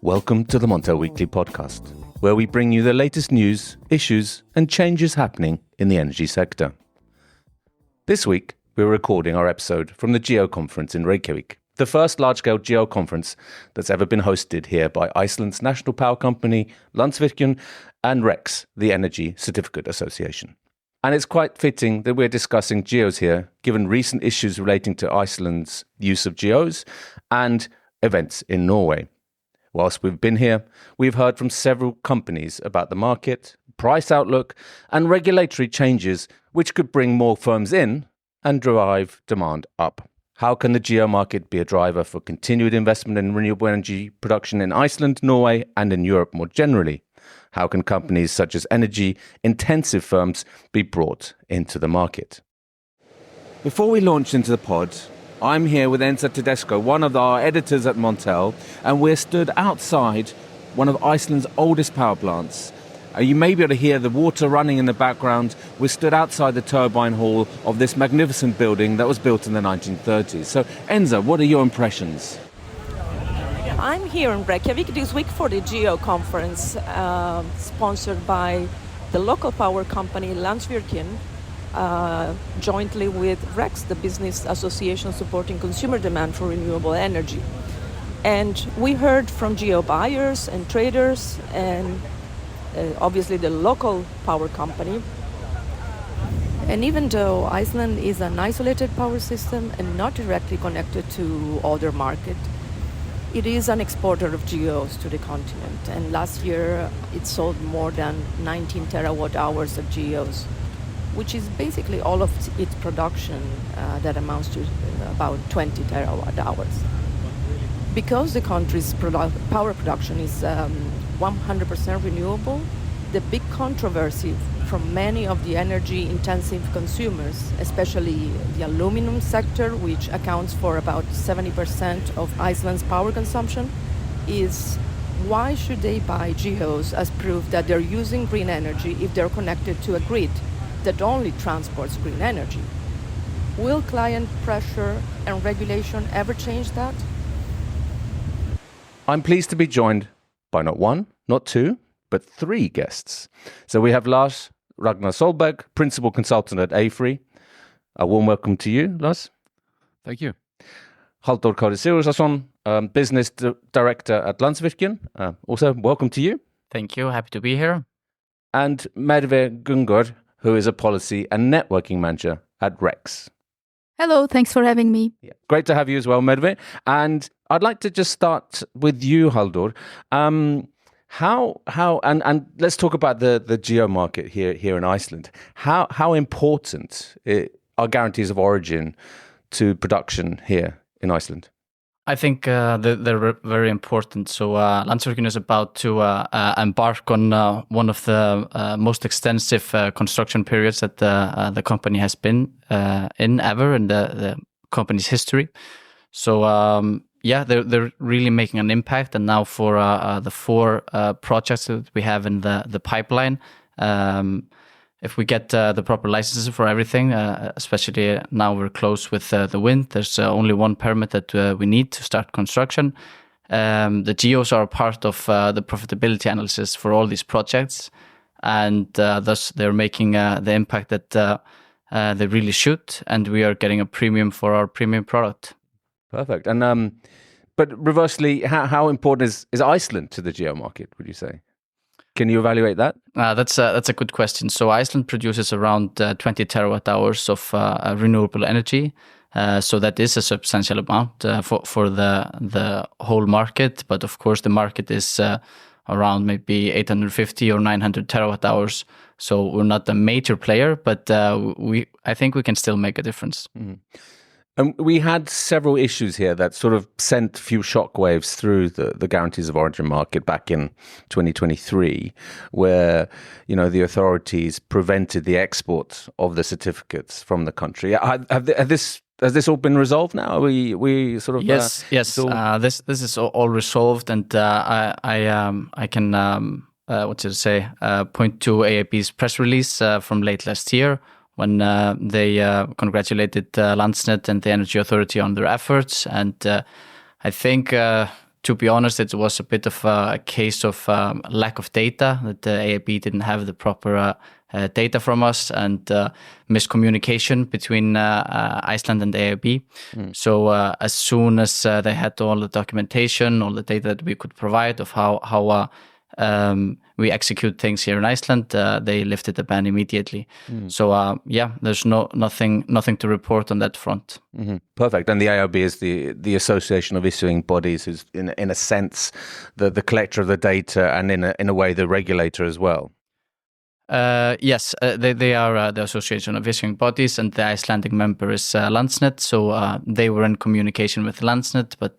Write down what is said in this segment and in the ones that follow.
Welcome to the Montel Weekly Podcast, where we bring you the latest news, issues, and changes happening in the energy sector. This week, we're recording our episode from the GEO conference in Reykjavík, the first large-scale GEO conference that's ever been hosted here by Iceland's national power company, Landsvirkjun, and REX, the Energy Certificate Association. And it's quite fitting that we're discussing GEOs here, given recent issues relating to Iceland's use of GEOs and events in Norway. Whilst we've been here, we've heard from several companies about the market, price outlook, and regulatory changes which could bring more firms in and drive demand up. How can the GEO market be a driver for continued investment in renewable energy production in Iceland, Norway, and in Europe more generally? How can companies such as energy-intensive firms be brought into the market? Before we launch into the pod, I'm here with Enza Tedesco, one of our editors at Montel, and we're stood outside one of Iceland's oldest power plants. You may be able to hear the water running in the background. We're stood outside the turbine hall of this magnificent building that was built in the 1930s. So, Enza, what are your impressions? I'm here in Reykjavík this week for the GEO conference, sponsored by the local power company Landsvirkjun, jointly with REX, the business association supporting consumer demand for renewable energy. And we heard from GEO buyers and traders and obviously the local power company. And even though Iceland is an isolated power system and not directly connected to other market, it is an exporter of GEOs to the continent. And last year it sold more than 19 terawatt hours of GEOs, which is basically all of its production that amounts to about 20 terawatt hours. Because the country's power production is 100% renewable, the big controversy from many of the energy-intensive consumers, especially the aluminum sector, which accounts for about 70% of Iceland's power consumption, is why should they buy GEOs as proof that they're using green energy if they're connected to a grid that only transports green energy? Will client pressure and regulation ever change that? I'm pleased to be joined by not one, not two, but three guests. So we have Lars, Ragnar Solberg, Principal Consultant at AFRY. A warm welcome to you, Lars. Thank you. Halldór Sigurðarson, Business Director at Landsvirkjun. Also, welcome to you. Thank you. Happy to be here. And Merve Gungur, who is a Policy and Networking Manager at REX. Hello, thanks for having me. Yeah, great to have you as well, Merve. And I'd like to just start with you, Halldór. And let's talk about the GEO market here in Iceland. How important are guarantees of origin to production here in Iceland? I think they're very important. So Landsvirkjun is about to embark on one of the most extensive construction periods that the company has been in ever in the company's history. So they're really making an impact. And now for the four projects that we have in the pipeline, if we get the proper licenses for everything, especially now we're close with the wind, there's only one permit that we need to start construction. The GEOs are a part of the profitability analysis for all these projects, and thus they're making the impact that they really should, and we are getting a premium for our premium product. Perfect. And but reversely, how important is Iceland to the GEO market, would you say? Can you evaluate that? That's a good question. So Iceland produces around 20 terawatt hours of renewable energy. So that is a substantial amount for the whole market. But of course, the market is around maybe 850 or 900 terawatt hours. So we're not a major player, but I think we can still make a difference. Mm-hmm. And we had several issues here that sort of sent a few shockwaves through the guarantees of origin market back in 2023, where, the authorities prevented the export of the certificates from the country. Has this all been resolved now? Are we sort of yes. This is all resolved, and I can point to AIB's press release from late last year, when they congratulated Landsnet and the Energy Authority on their efforts. And I think, to be honest, it was a bit of a case of lack of data, that the AIB didn't have the proper data from us, and miscommunication between Iceland and the AIB. So as soon as they had all the documentation, all the data that we could provide of how we execute things here in Iceland, they lifted the ban immediately. So there's nothing to report on that front. Perfect. And the AIB is the Association of Issuing Bodies, who's in a sense the collector of the data, and in a way the regulator as well. Yes, they are the Association of Issuing Bodies, and the Icelandic member is Landsnet. So they were in communication with Landsnet, but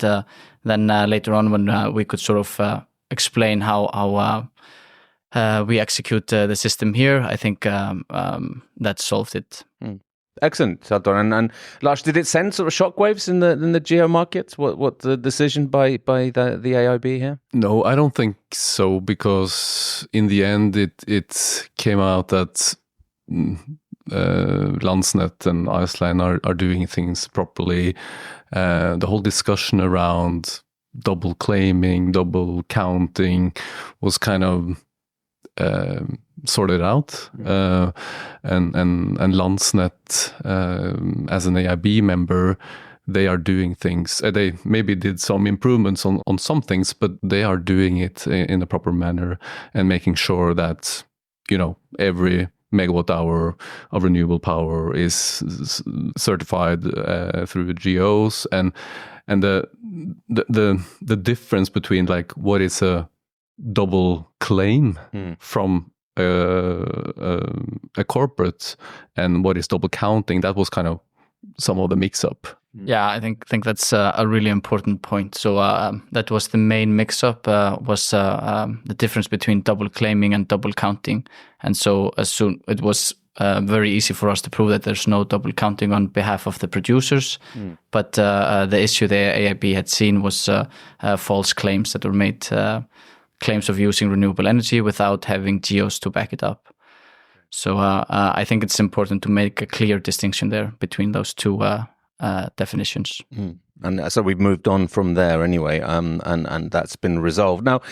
then later on, when we could sort of explain how we execute the system here, I think that solved it. Excellent, Halldór. And Lars, did it send sort of shockwaves in the geo markets? What the decision by the AIB here? No, I don't think so, because in the end it came out that Landsnet and Iceland are doing things properly. The whole discussion around double claiming, double counting was kind of sorted out, and Landsnet, as an AIB member, they are doing things. They maybe did some improvements on some things, but they are doing it in a proper manner and making sure that, you know, every megawatt hour of renewable power is certified through GOs, and the difference between like what is a double claim from a corporate and what is double counting, that was kind of some of the mix-up. Yeah, I think that's a really important point. So that was the main mix-up, was the difference between double claiming and double counting. And so it was very easy for us to prove that there's no double counting on behalf of the producers. But the issue the AIB had seen was false claims that were made, claims of using renewable energy without having GEOs to back it up. So I think it's important to make a clear distinction there between those two definitions. And so we've moved on from there anyway, and that's been resolved. Now,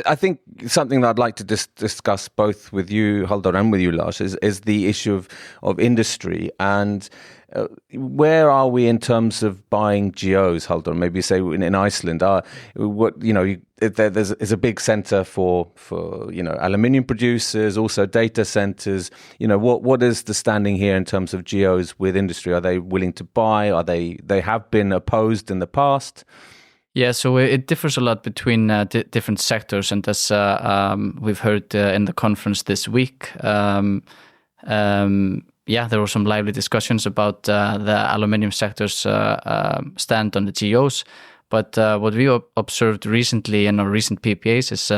I think something that I'd like to discuss both with you, Halldór, and with you, Lars, is the issue of industry. And where are we in terms of buying GOs, Halldór? Maybe say in Iceland, there's a big centre for aluminium producers, also data centres. What is the standing here in terms of GOs with industry? Are they willing to buy? Are they have been opposed in the past? Yeah, so it differs a lot between different sectors, and as we've heard in the conference this week, there were some lively discussions about the aluminium sector's stand on the GOs. But what we observed recently in our recent PPAs is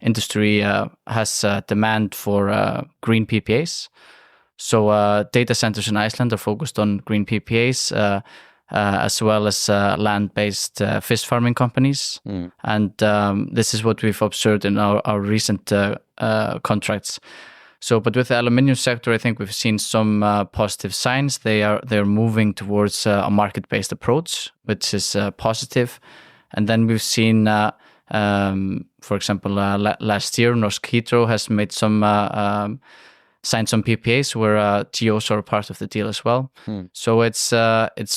industry has demand for green PPAs. So data centers in Iceland are focused on green PPAs, as well as land-based fish farming companies. And this is what we've observed in our recent contracts. So, but with the aluminium sector, I think we've seen some positive signs. They're moving towards a market-based approach, which is positive. And then we've seen, for example, last year, Norsk Hydro has made some signed some PPAs where GOs are a part of the deal as well. So it's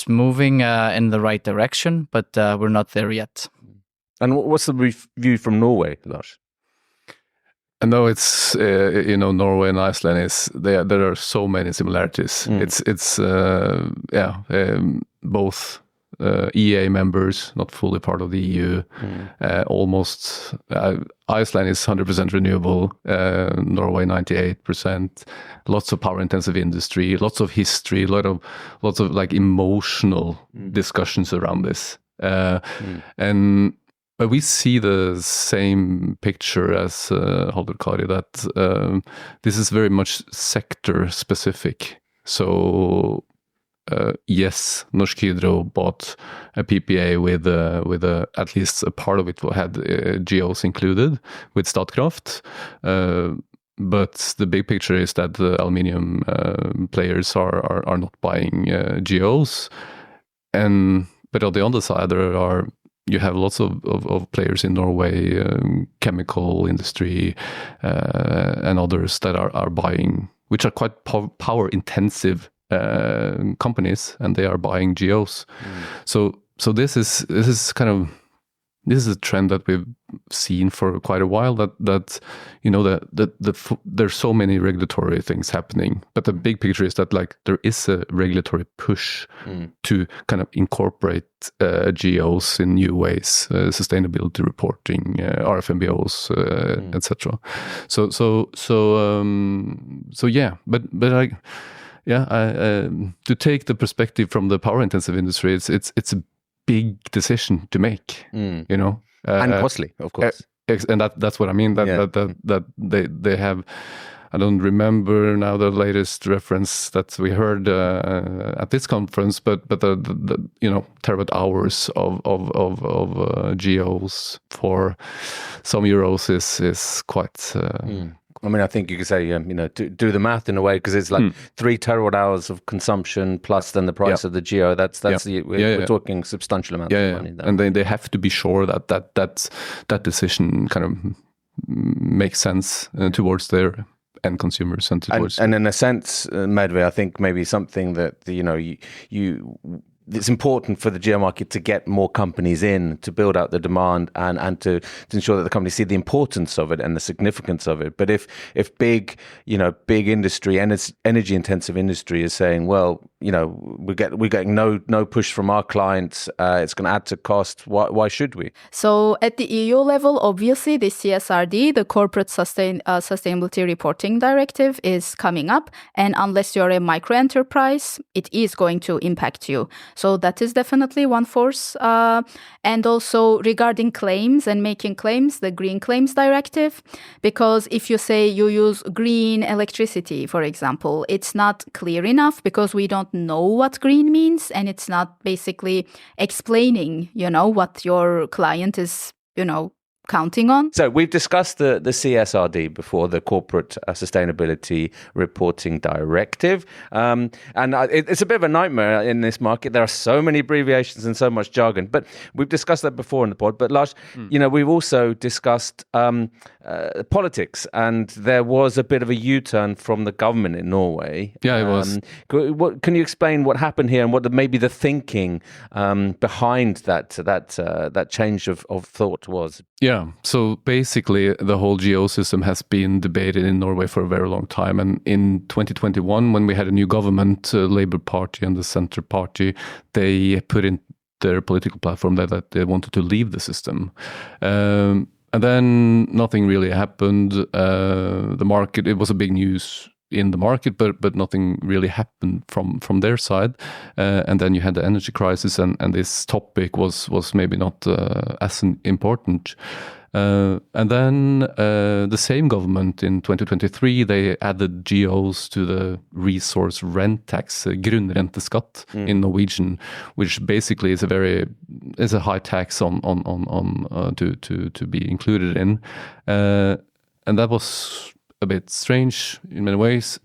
moving in the right direction, but we're not there yet. And what's the view from Norway, Lars? I know it's Norway and Iceland there are so many similarities. It's both EA members, not fully part of the EU. Almost Iceland is 100% renewable. Norway 98%. Lots of power-intensive industry. Lots of history. Lots of like emotional discussions around this. But we see the same picture as Halldór Kari, that this is very much sector specific. So yes, Norsk Hydro bought a PPA with at least a part of it had GOs included with Statkraft. But the big picture is that the aluminium players are not buying GOs, but on the other side you have lots of players in Norway, chemical industry, and others that are buying, which are quite power intensive companies, and they are buying GOs. So this is kind of. This is a trend that we've seen for quite a while. That there's so many regulatory things happening, but the big picture is that like there is a regulatory push to kind of incorporate GOs in new ways, sustainability reporting, RFMBOs, etc. So yeah, but to take the perspective from the power intensive industry, it's a big decision to make, and costly, of course. And that's what I mean. That they have. I don't remember now the latest reference that we heard at this conference, but the terawatt hours of GOs for some euros is quite. I mean, I think you could say, do the math in a way, because it's like 3 terawatt hours of consumption plus then the price of the GO. We're talking substantial amounts of money. And they have to be sure that decision kind of makes sense towards their end consumers and towards. And in a sense, Medve, I think maybe something that it's important for the geo market to get more companies in, to build out the demand and to ensure that the companies see the importance of it and the significance of it. But if big industry, energy intensive industry is saying, well, we're getting no push from our clients, it's going to add to cost, why should we? So at the EU level, obviously the CSRD, the Corporate Sustainability Reporting Directive, is coming up, and unless you're a micro enterprise, it is going to impact you. So that is definitely one force. And also regarding claims and making claims, the Green Claims Directive, because if you say you use green electricity, for example, it's not clear enough because we don't know what green means, and it's not basically explaining, what your client is, counting on. So we've discussed the CSRD before, the Corporate Sustainability Reporting Directive, and it's a bit of a nightmare in this market. There are so many abbreviations and so much jargon, but we've discussed that before in the pod. But Lars, we've also discussed politics, and there was a bit of a U-turn from the government in Norway. Yeah, it was. Can you explain what happened here and what maybe the thinking behind that change of thought was? Yeah, so basically the whole GO system has been debated in Norway for a very long time. And in 2021, when we had a new government, Labour Party and the Centre Party, they put in their political platform that they wanted to leave the system. And then nothing really happened. The market, it was a big news in the market, but nothing really happened from their side. And then you had the energy crisis, and this topic was maybe not as important. And then the same government in 2023, they added GOs to the resource rent tax, grunnrenteskatt in Norwegian, which basically is a high tax on to be included in, and that was a bit strange in many ways.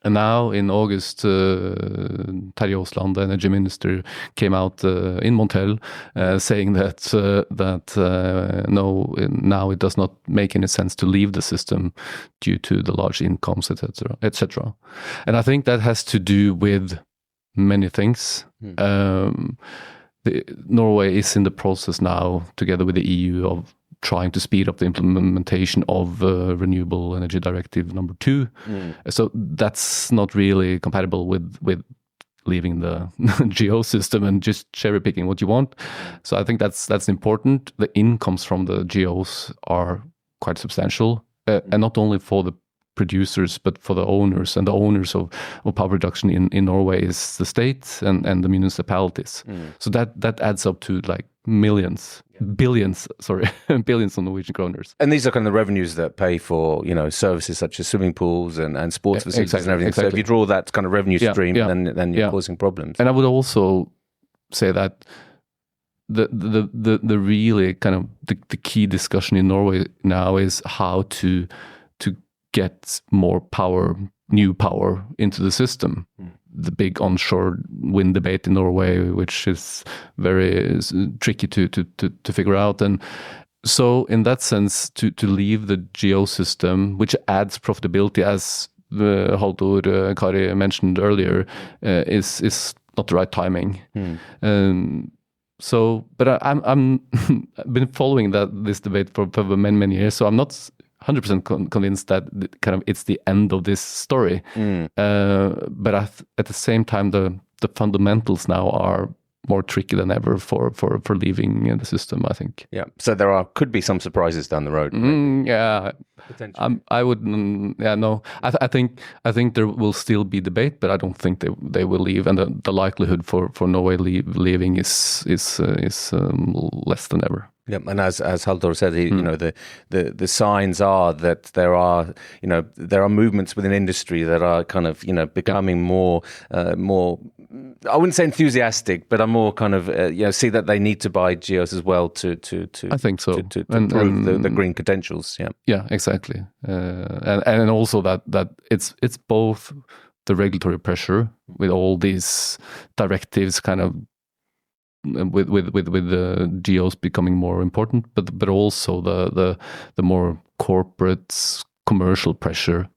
And now in August, Terje Aasland, the energy minister, came out in Montel saying that no, now it does not make any sense to leave the system due to the large incomes, etc. And I think that has to do with many things. Norway is in the process now, together with the EU, of trying to speed up the implementation of Renewable Energy Directive number 2. So that's not really compatible with leaving the GO system and just cherry picking what you want. So I think that's important. The incomes from the GOs are quite substantial, and not only for the producers but for the owners, and the owners of power production in Norway is the state and the municipalities. So that adds up to like billions on Norwegian kroners. And these are kind of the revenues that pay for, services such as swimming pools and sports facilities and everything. Exactly. So if you draw that kind of revenue stream, then you're causing problems. And I would also say that the really kind of the key discussion in Norway now is how to get more power, new power into the system. The big onshore wind debate in Norway, which is very tricky to figure out. And so in that sense, to leave the geo system, which adds profitability, as Halldór, Kari mentioned earlier, is not the right timing. So, but I'm been following this debate for many years, so I'm not 100% convinced that kind of it's the end of this story. But at the same time, the fundamentals now are more tricky than ever for leaving the system, I think. Yeah. So could be some surprises down the road. Yeah. Potentially. I would. No. I think there will still be debate, but I don't think they will leave, and the likelihood for Norway leaving is less than ever. Yeah, and as Halldór said, the signs are that there are movements within industry that are kind of becoming more. I wouldn't say enthusiastic, but are more kind of see that they need to buy geos as well to I think so to prove the green credentials. Yeah, exactly, and also that it's both the regulatory pressure with all these directives kind of. With the geos becoming more important, but also the more corporate commercial pressure,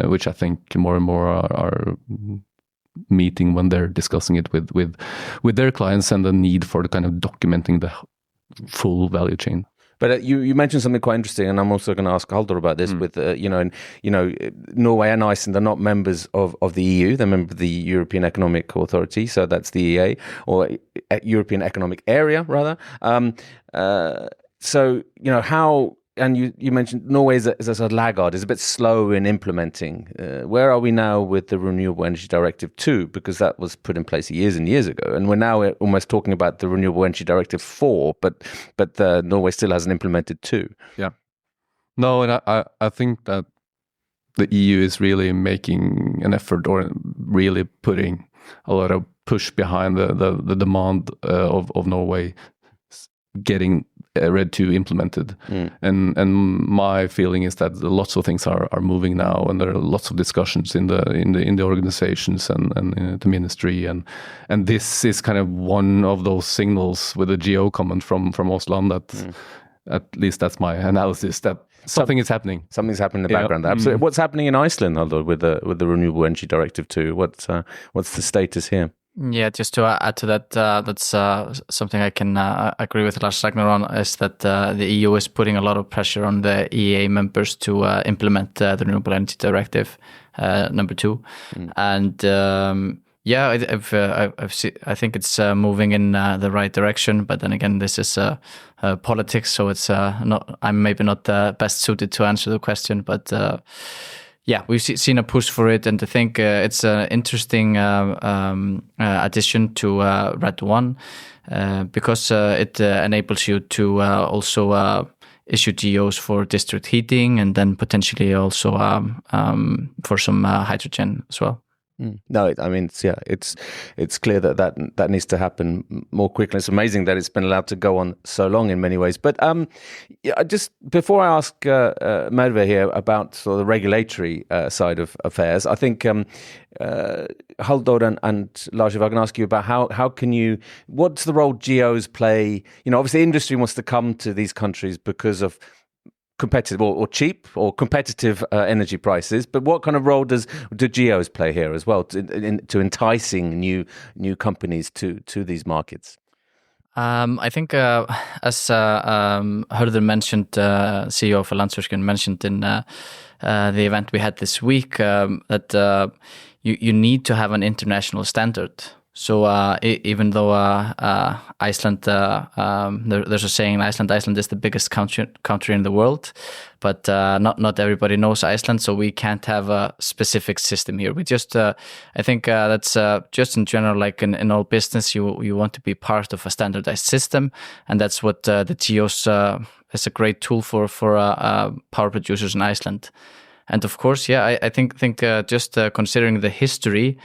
which I think more and more are meeting when they're discussing it with their clients, and the need for the kind of documenting the full value chain. But you mentioned something quite interesting, and I'm also going to ask Halldór about this. With Norway and Iceland are not members of the EU; they're members of the European Economic Authority, so that's the EA, or European Economic Area rather. So how? And you mentioned Norway is a laggard, is a bit slow in implementing. Where are we now with the Renewable Energy Directive 2? Because that was put in place years and years ago, and we're now almost talking about the Renewable Energy Directive 4, but Norway still hasn't implemented 2. Yeah. No, and I think that the EU is really making an effort, or really putting a lot of push behind the demand of Norway getting RED 2 implemented, and my feeling is that lots of things are moving now, and there are lots of discussions in the organizations and in the ministry, and this is kind of one of those signals with a geo comment from Oslo that at least that's my analysis, that something is happening. Something's happening in the background. Absolutely. What's happening in Iceland, Halldór, with the Renewable Energy Directive 2? What's the status here? Yeah, just to add to that, that's something I can agree with Lars Ragnar on, is that the EU is putting a lot of pressure on the EEA members to implement the Renewable Energy Directive number 2. And I think it's moving in the right direction. But then again, this is politics, so it's I'm maybe not best suited to answer the question, but. Yeah, we've seen a push for it, and I think it's an interesting addition to RED 1 because it enables you to also issue GOs for district heating, and then potentially also for some hydrogen as well. No, I mean, it's clear that needs to happen more quickly. It's amazing that it's been allowed to go on so long in many ways. But just before I ask Merve here about sort of the regulatory side of affairs, I think Halldór and Lars, if I can ask you about what's the role geos play? Obviously industry wants to come to these countries because of competitive or cheap or competitive energy prices, but what kind of role do geos play here as well to enticing new companies to these markets? I think as Harldór mentioned, CEO of Landsvirkjun mentioned in the event we had this week, that you need to have an international standard. So even though Iceland, there's a saying in Iceland is the biggest country in the world, but not everybody knows Iceland, so we can't have a specific system here. We just, I think that's just in general, like in all business, you want to be part of a standardized system, and that's what the GEOS is a great tool for power producers in Iceland. And of course, I think just considering the history,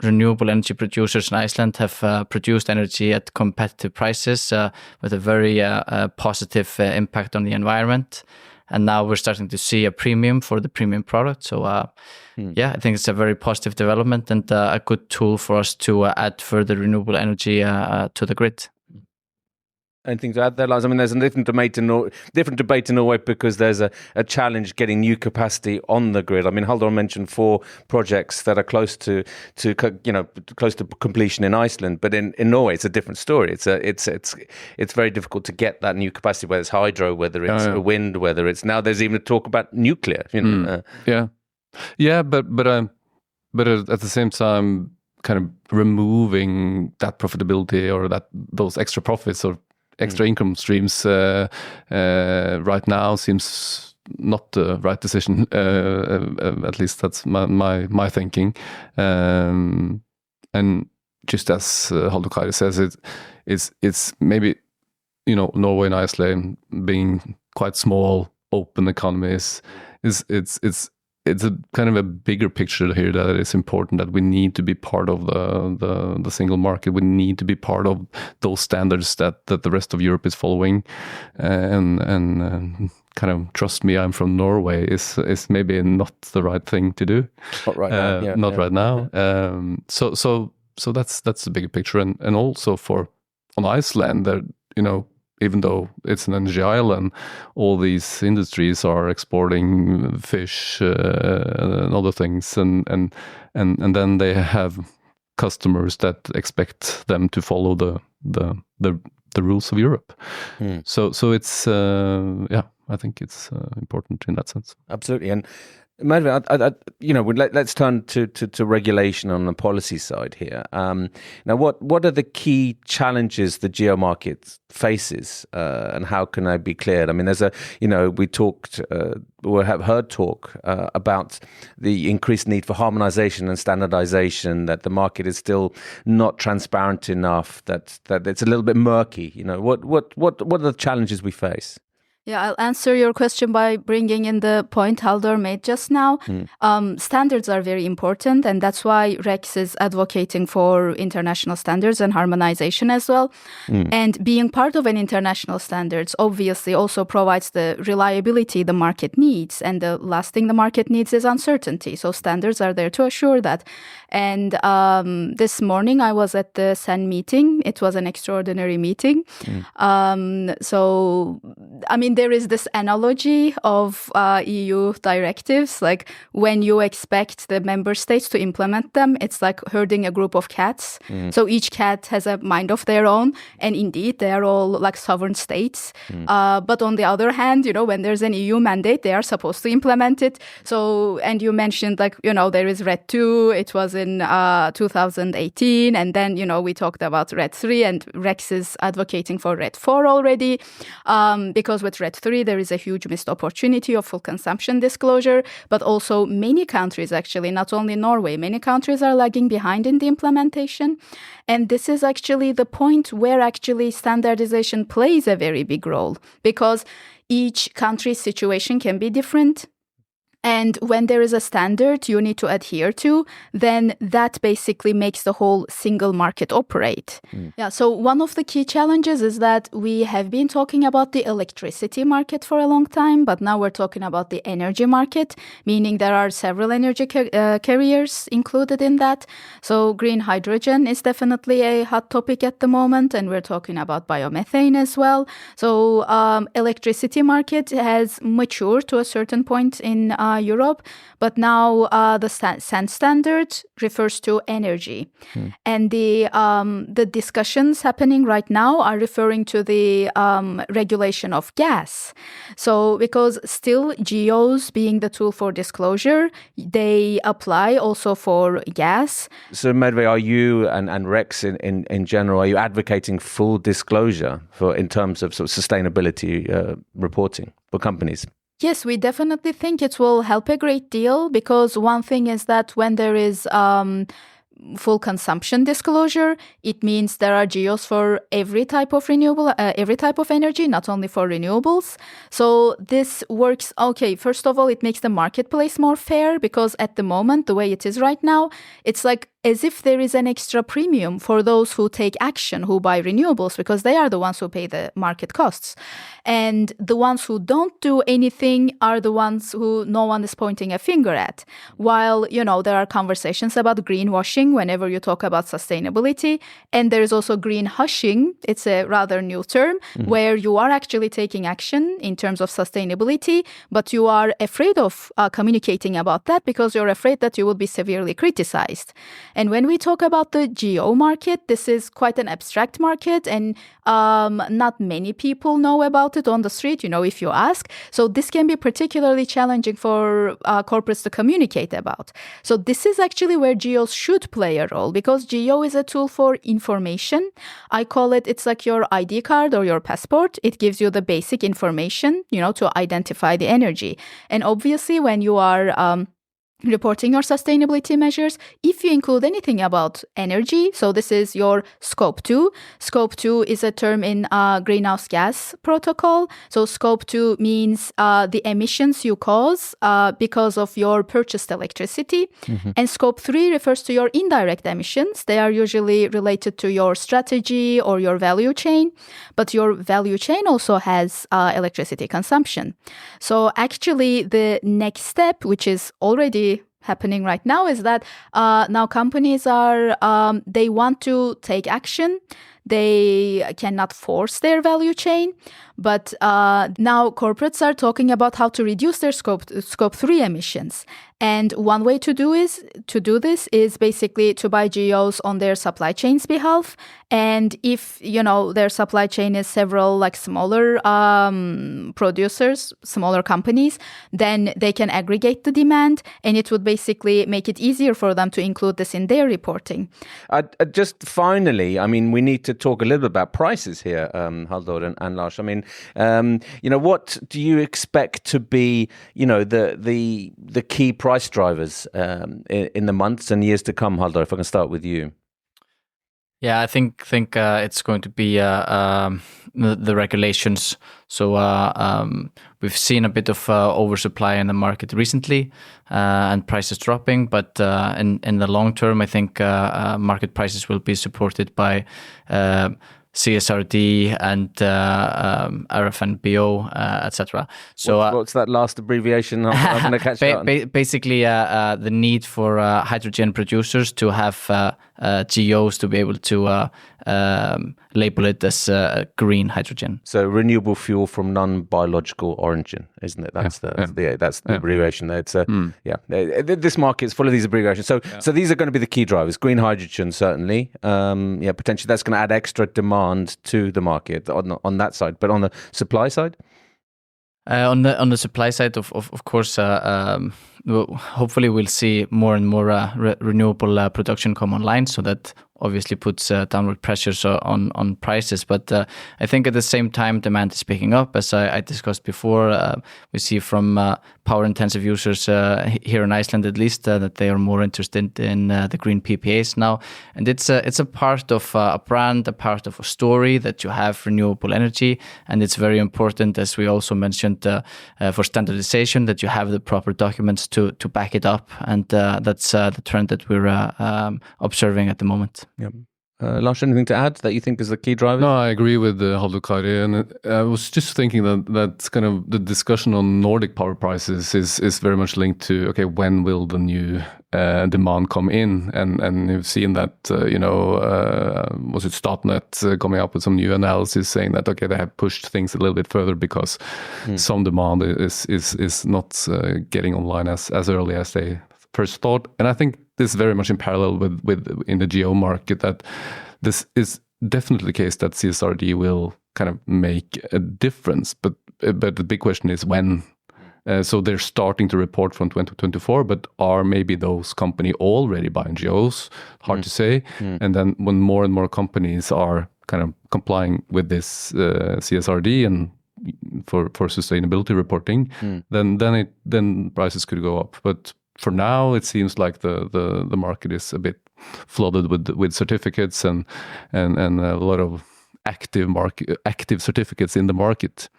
renewable energy producers in Iceland have produced energy at competitive prices with a very positive impact on the environment. and now we're starting to see a premium for the premium product. So I think it's a very positive development and a good tool for us to add further renewable energy to the grid. Anything to add there, Lars? I mean, there's a different debate in Norway because there's a challenge getting new capacity on the grid. I mean, Halldór mentioned 4 projects that are close to completion in Iceland, but in Norway it's a different story. It's very difficult to get that new capacity, whether it's hydro, whether it's wind, whether it's now there's even talk about nuclear. But at the same time, kind of removing that profitability or those extra profits or extra income streams right now seems not the right decision. At least that's my thinking. And just as Halldór says, it's maybe Norway and Iceland being quite small, open economies. It's a kind of a bigger picture here that it's important that we need to be part of the single market. We need to be part of those standards that the rest of Europe is following, and kind of trust me, I'm from Norway is maybe not the right thing to do. Not right now. Right now. So that's the bigger picture, and also on Iceland there, even though it's an energy island, all these industries are exporting fish and other things, and then they have customers that expect them to follow the rules of Europe. So it's I think it's important in that sense. Absolutely. And let's turn to regulation on the policy side here. Now, what are the key challenges the geo market faces, and how can they be cleared? I mean, we talked or have heard talk about the increased need for harmonization and standardization, that the market is still not transparent enough, that it's a little bit murky. What are the challenges we face? Yeah, I'll answer your question by bringing in the point Halldór made just now. Standards are very important, and that's why REX is advocating for international standards and harmonization as well. And being part of an international standards obviously also provides the reliability the market needs, and the last thing the market needs is uncertainty. So standards are there to assure that. And this morning I was at the SEN meeting. It was an extraordinary meeting. So, I mean, there is this analogy of EU directives, like when you expect the member states to implement them, it's like herding a group of cats. So each cat has a mind of their own, and indeed they are all like sovereign states. But on the other hand, when there's an EU mandate, they are supposed to implement it. So, and you mentioned there is RED 2, it was in 2018, and then we talked about RED 3, and REX is advocating for RED 4 already, because with RED 3 there is a huge missed opportunity of full consumption disclosure, but also many countries, actually not only Norway, many countries are lagging behind in the implementation. And this is actually the point where actually standardization plays a very big role, because each country's situation can be different. And when there is a standard you need to adhere to, then that basically makes the whole single market operate. Yeah. So one of the key challenges is that we have been talking about the electricity market for a long time, but now we're talking about the energy market, meaning there are several energy carriers included in that. So green hydrogen is definitely a hot topic at the moment, and we're talking about biomethane as well. So electricity market has matured to a certain point in Europe, but now the SAN standard refers to energy. And the discussions happening right now are referring to the regulation of gas. So because still geos being the tool for disclosure, they apply also for gas. So Merve, are you and Rex in general, are you advocating full disclosure in terms of sort of sustainability reporting for companies? Yes, we definitely think it will help a great deal, because one thing is that when there is full consumption disclosure, it means there are geos for every type of renewable, every type of energy, not only for renewables. So this works, okay, first of all, it makes the marketplace more fair, because at the moment, the way it is right now, it's like as if there is an extra premium for those who take action, who buy renewables, because they are the ones who pay the market costs. And the ones who don't do anything are the ones who no one is pointing a finger at. While, there are conversations about greenwashing whenever you talk about sustainability. And there is also green hushing. It's a rather new term where you are actually taking action in terms of sustainability, but you are afraid of communicating about that because you're afraid that you will be severely criticized. And when we talk about the geo market, this is quite an abstract market, and not many people know about it on the street, if you ask. So this can be particularly challenging for corporates to communicate about. So this is actually where geos should play a role, because geo is a tool for information. I call it, it's like your ID card or your passport. It gives you the basic information, to identify the energy. And obviously, when you are reporting your sustainability measures, if you include anything about energy, so this is your Scope 2. Scope 2 is a term in greenhouse gas protocol. So Scope 2 means the emissions you cause because of your purchased electricity. And Scope 3 refers to your indirect emissions. They are usually related to your strategy or your value chain, but your value chain also has electricity consumption. So actually, the next step, which is already happening right now, is that now companies are, they want to take action. They cannot force their value chain, but now corporates are talking about how to reduce their Scope 3 emissions. And one way to do this is basically to buy geos on their supply chain's behalf. And if, their supply chain is several smaller producers, smaller companies, then they can aggregate the demand, and it would basically make it easier for them to include this in their reporting. Just finally, we need to talk a little bit about prices here, Halldór and Lars. What do you expect to be, the key price drivers in the months and years to come, Halldór? If I can start with you. Yeah, I think it's going to be the regulations. So we've seen a bit of oversupply in the market recently, and prices dropping. But in the long term, I think market prices will be supported by CSRD and RFNBO, etc. So what's that last abbreviation? I'm going to catch that. Basically, the need for hydrogen producers to have GOs to be able to label it as green hydrogen. So renewable fuel from non-biological origin, isn't it? That's the abbreviation there. It's this market is full of these abbreviations. So these are going to be the key drivers. Green hydrogen, certainly. Potentially that's going to add extra demand to the market on that side. But on the supply side? On the supply side, of course, hopefully we'll see more and more renewable production come online, so that obviously puts downward pressures on prices. But I think at the same time, demand is picking up. As I discussed before, we see from power-intensive users here in Iceland, at least, that they are more interested in the green PPAs now. And it's a part of a brand, a part of a story that you have renewable energy. And it's very important, as we also mentioned, for standardization, that you have the proper documents to back it up. And that's the trend that we're observing at the moment. Yeah. Lars, anything to add that you think is the key driver? No, I agree with Halldór, and I was just thinking that kind of the discussion on Nordic power prices is very much linked to, when will the new demand come in? And you've seen that, was it Statnett coming up with some new analysis saying that, they have pushed things a little bit further because some demand is not getting online as early as they first thought. And I think this is very much in parallel with in the geo market, that this is definitely the case that CSRD will kind of make a difference. But the big question is when. So they're starting to report from 2024, but are maybe those companies already buying geos? Hard to say. And then when more and more companies are kind of complying with this CSRD and for sustainability reporting, then prices could go up. But for now, it seems like the market is a bit flooded with certificates and a lot of active certificates in the market.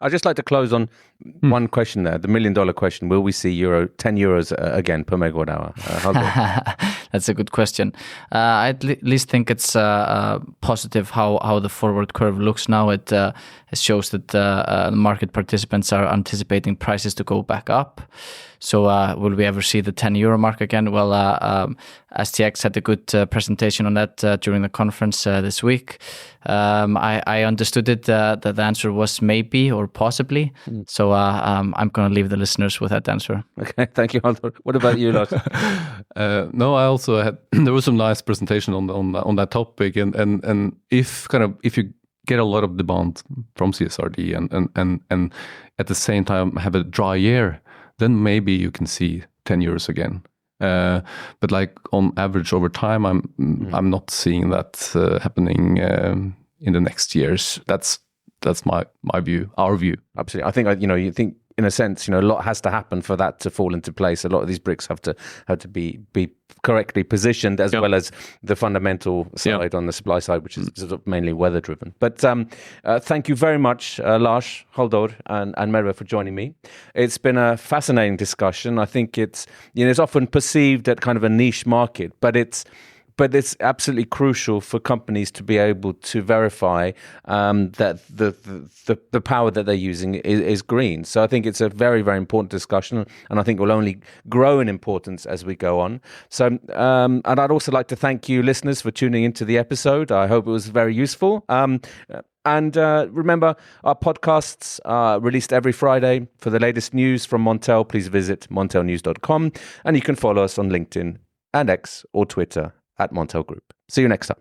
I'd just like to close on one question there, the $1 million question. Will we see 10 euros again per megawatt hour? That's a good question. I at least think it's positive how the forward curve looks now. It shows that the market participants are anticipating prices to go back up. So will we ever see the 10 euro mark again? Well, STX had a good presentation on that during the conference this week. I understood it that the answer was maybe or possibly. So I'm going to leave the listeners with that answer. Okay, thank you, Halldór. What about you, Lars? No, I also had there was some nice presentation on that topic, and if you get a lot of demand from CSRD and at the same time have a dry year, then maybe you can see 10 euros again. But like on average over time, I'm not seeing that happening in the next years. That's my view, our view. Absolutely. I think you think in a sense, a lot has to happen for that to fall into place. A lot of these bricks have to be correctly positioned, as well as the fundamental side on the supply side, which is sort of mainly weather driven. But thank you very much, Lars, Halldór, and Merve for joining me. It's been a fascinating discussion. I think it's often perceived at kind of a niche market, but it's absolutely crucial for companies to be able to verify that the power that they're using is green. So I think it's a very, very important discussion, and I think will only grow in importance as we go on. So, and I'd also like to thank you, listeners, for tuning into the episode. I hope it was very useful. And remember, our podcasts are released every Friday. For the latest news from Montel, please visit montelnews.com, and you can follow us on LinkedIn and X or Twitter @Montel Group. See you next time.